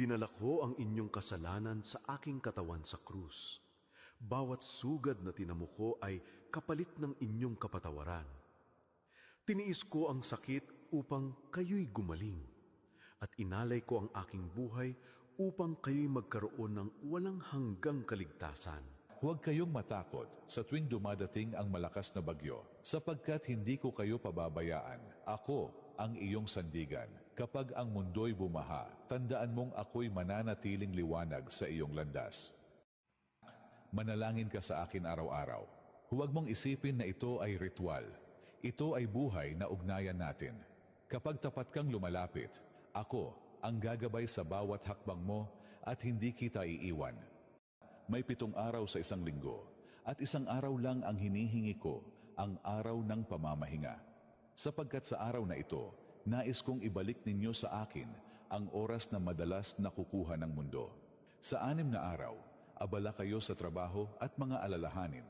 Dinala ko ang inyong kasalanan sa aking katawan sa krus. Bawat sugad na tinamo ko ay kapalit ng inyong kapatawaran. Tiniis ko ang sakit upang kayo'y gumaling, at inalay ko ang aking buhay upang kayo'y magkaroon ng walang hanggang kaligtasan. Huwag kayong matakot sa tuwing dumadating ang malakas na bagyo, sapagkat hindi ko kayo pababayaan. Ako ang iyong sandigan. Kapag ang mundo'y bumaha, tandaan mong ako'y mananatiling liwanag sa iyong landas. Manalangin ka sa akin araw-araw. Huwag mong isipin na ito ay ritual. Ito ay buhay na ugnayan natin. Kapag tapat kang lumalapit, ako ang gagabay sa bawat hakbang mo at hindi kita iiwan. May 7 araw sa isang linggo, at isang araw lang ang hinihingi ko, ang araw ng pamamahinga. Sapagkat sa araw na ito, nais kong ibalik ninyo sa akin ang oras na madalas nakukuha ng mundo. Sa 6 na araw, abala kayo sa trabaho at mga alalahanin.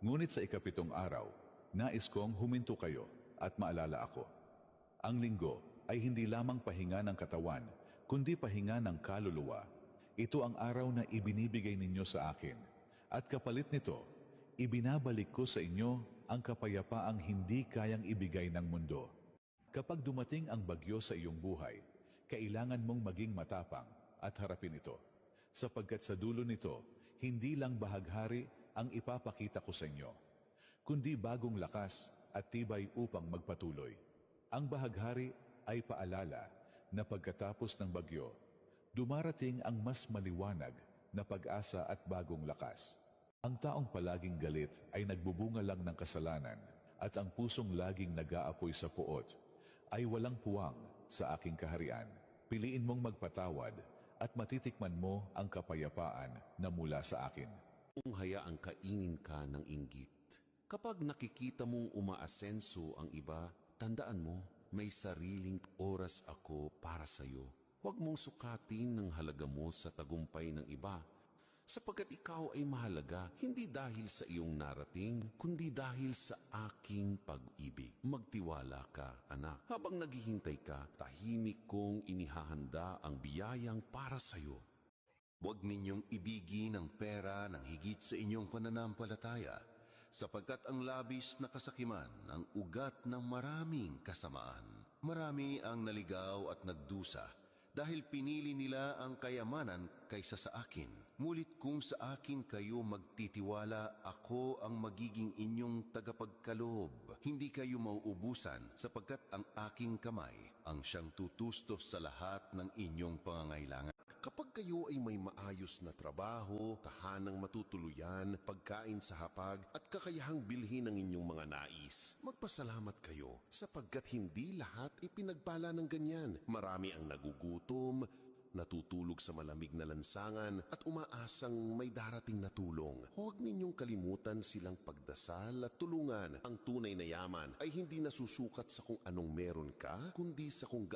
Ngunit sa 7 araw, nais kong huminto kayo at maalala ako. Ang linggo ay hindi lamang pahinga ng katawan, kundi pahinga ng kaluluwa. Ito ang araw na ibinibigay ninyo sa akin, at kapalit nito, ibinabalik ko sa inyo ang kapayapaang hindi kayang ibigay ng mundo. Kapag dumating ang bagyo sa iyong buhay, kailangan mong maging matapang at harapin ito, sapagkat sa dulo nito, hindi lang bahaghari ang ipapakita ko sa inyo, kundi bagong lakas at tibay upang magpatuloy. Ang bahaghari ay paalala na pagkatapos ng bagyo, dumarating ang mas maliwanag na pag-asa at bagong lakas. Ang taong palaging galit ay nagbubunga lang ng kasalanan, at ang pusong laging nag-aapoy sa puot ay walang puwang sa aking kaharian. Piliin mong magpatawad at matitikman mo ang kapayapaan na mula sa akin. Kung hayaang kainin ka ng inggit, kapag nakikita mong umaasenso ang iba, tandaan mo, may sariling oras ako para sa iyo. Huwag mong sukatin ng halaga mo sa tagumpay ng iba, sapagkat ikaw ay mahalaga hindi dahil sa iyong narating, kundi dahil sa aking pag-ibig. Magtiwala ka, anak. Habang naghihintay ka, tahimik kong inihahanda ang biyayang para sa iyo. Huwag ninyong ibigin ang pera ng higit sa inyong pananampalataya, sapagkat ang labis na kasakiman ang ugat ng maraming kasamaan. Marami ang naligaw at nagdusa, dahil pinili nila ang kayamanan kaysa sa akin. Ngunit kung sa akin kayo magtitiwala, ako ang magiging inyong tagapagkaloob. Hindi kayo mauubusan, sapagkat ang aking kamay ang siyang tutustos sa lahat ng inyong pangangailangan. Kapag kayo ay may maayos na trabaho, tahanang matutuluyan, pagkain sa hapag, at kakayahang bilhin ng inyong mga nais, magpasalamat kayo, sapagkat hindi lahat ipinagpala ng ganyan. Marami ang nagugutom, natutulog sa malamig na lansangan, at umaasang may darating na tulong. Huwag ninyong kalimutan silang pagdasal at tulungan. Ang tunay na yaman ay hindi nasusukat sa kung anong meron ka, kundi sa kung